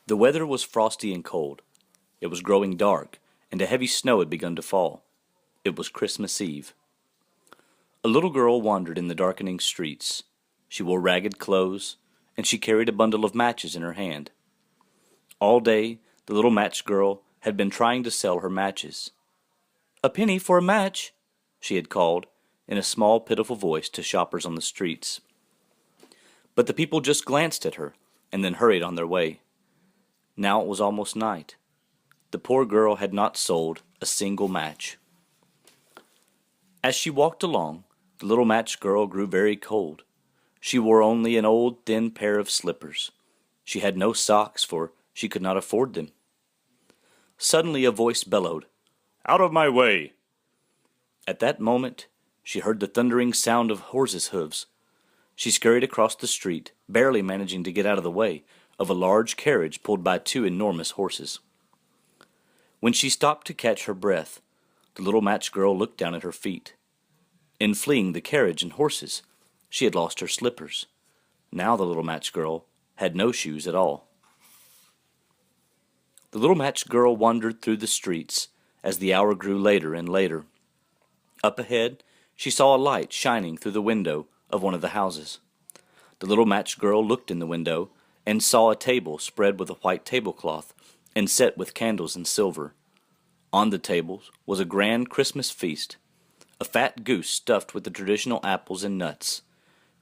The weather was frosty and cold. It was growing dark, and a heavy snow had begun to fall. It was Christmas Eve. A little girl wandered in the darkening streets. She wore ragged clothes, and she carried a bundle of matches in her hand. All day, the little match girl had been trying to sell her matches. "A penny for a match," she had called, in a small, pitiful voice to shoppers on the streets. But the people just glanced at her, and then hurried on their way. Now it was almost night. The poor girl had not sold a single match. As she walked along, the little match girl grew very cold. She wore only an old, thin pair of slippers. She had no socks, for she could not afford them. Suddenly a voice bellowed, "Out of my way!" At that moment, she heard the thundering sound of horses' hooves. She scurried across the street, barely managing to get out of the way of a large carriage pulled by two enormous horses. When she stopped to catch her breath, the little match girl looked down at her feet. In fleeing the carriage and horses, she had lost her slippers. Now the little match girl had no shoes at all. The little match girl wandered through the streets as the hour grew later and later. Up ahead, she saw a light shining through the window of one of the houses. The little match girl looked in the window and saw a table spread with a white tablecloth and set with candles and silver. On the tables was a grand Christmas feast, a fat goose stuffed with the traditional apples and nuts,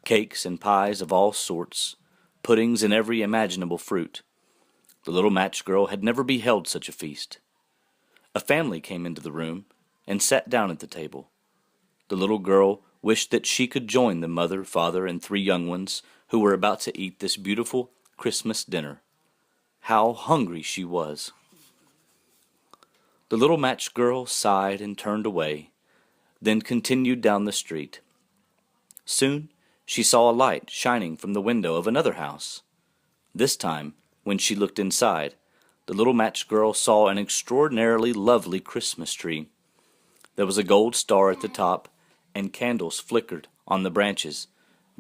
cakes and pies of all sorts, puddings and every imaginable fruit. The little match girl had never beheld such a feast. A family came into the room and sat down at the table. The little girl wished that she could join the mother, father, and three young ones who were about to eat this beautiful Christmas dinner. How hungry she was! The little match girl sighed and turned away, then continued down the street. Soon she saw a light shining from the window of another house. This time, when she looked inside, the little match girl saw an extraordinarily lovely Christmas tree. There was a gold star at the top, and candles flickered on the branches.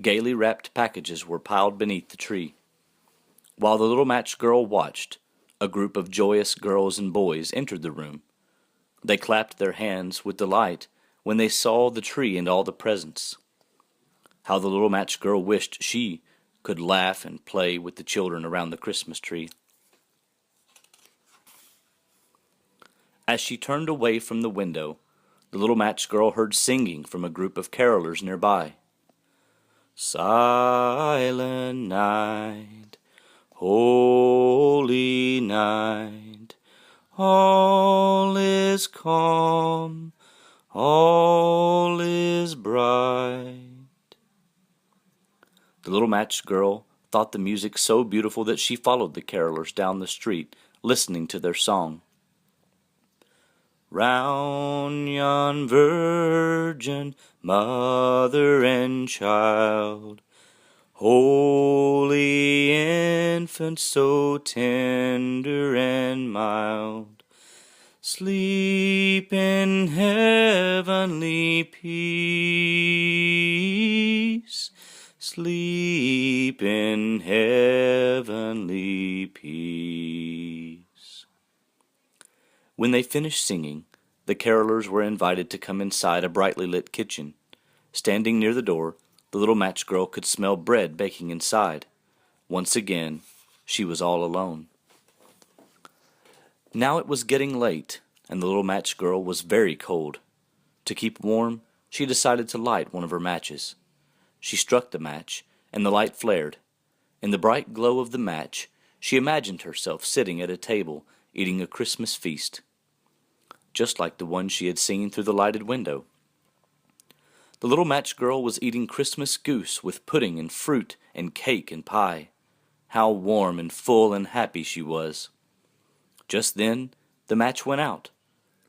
Gaily wrapped packages were piled beneath the tree. While the little match girl watched, a group of joyous girls and boys entered the room. They clapped their hands with delight when they saw the tree and all the presents. How the little match girl wished she could laugh and play with the children around the Christmas tree. As she turned away from the window, the little match girl heard singing from a group of carolers nearby. "Silent night, holy night, all is calm, all is bright." The little match girl thought the music so beautiful that she followed the carolers down the street, listening to their song. "Round yon virgin, mother and child, holy infant, so tender and mild, sleep in heavenly peace, sleep in heavenly peace." When they finished singing, the carolers were invited to come inside a brightly lit kitchen. Standing near the door, the little match girl could smell bread baking inside. Once again, she was all alone. Now it was getting late, and the little match girl was very cold. To keep warm, she decided to light one of her matches. She struck the match, and the light flared. In the bright glow of the match, she imagined herself sitting at a table eating a Christmas feast, just like the one she had seen through the lighted window. The little match girl was eating Christmas goose with pudding and fruit and cake and pie. How warm and full and happy she was! Just then the match went out.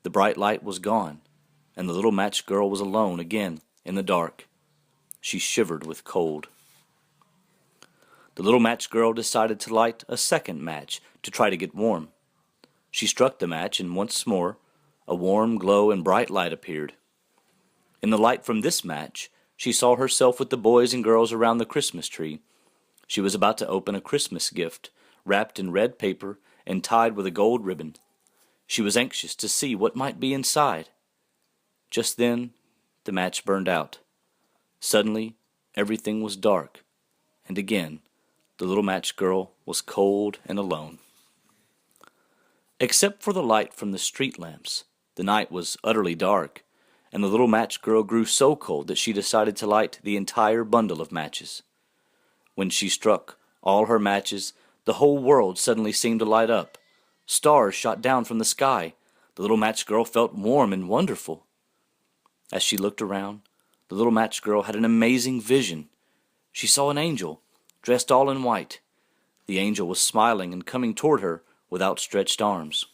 The bright light was gone, and the little match girl was alone again in the dark. She shivered with cold. The little match girl decided to light a second match to try to get warm. She struck the match, and once more a warm glow and bright light appeared. In the light from this match, she saw herself with the boys and girls around the Christmas tree. She was about to open a Christmas gift wrapped in red paper and tied with a gold ribbon. She was anxious to see what might be inside. Just then, the match burned out. Suddenly, everything was dark, and again, the little match girl was cold and alone. Except for the light from the street lamps, the night was utterly dark, and the little match girl grew so cold that she decided to light the entire bundle of matches. When she struck all her matches, the whole world suddenly seemed to light up. Stars shot down from the sky. The little match girl felt warm and wonderful. As she looked around, the little match girl had an amazing vision. She saw an angel, dressed all in white. The angel was smiling and coming toward her with outstretched arms.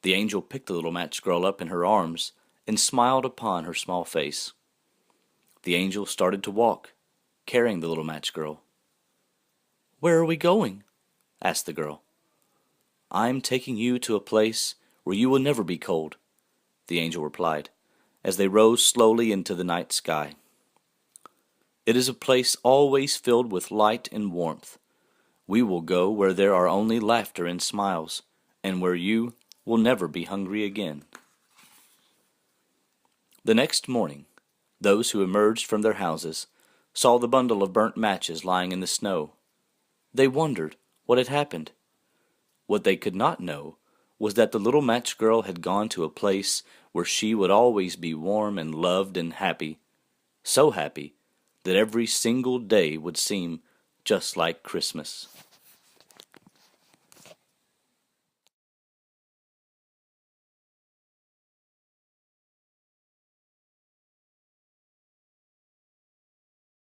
The angel picked the little match girl up in her arms and smiled upon her small face. The angel started to walk, carrying the little match girl. "Where are we going?" asked the girl. "I'm taking you to a place where you will never be cold," the angel replied, as they rose slowly into the night sky. "It is a place always filled with light and warmth. We will go where there are only laughter and smiles, and where you will never be hungry again." The next morning, those who emerged from their houses saw the bundle of burnt matches lying in the snow. They wondered what had happened. What they could not know was that the little match girl had gone to a place where she would always be warm and loved and happy, so happy that every single day would seem just like Christmas.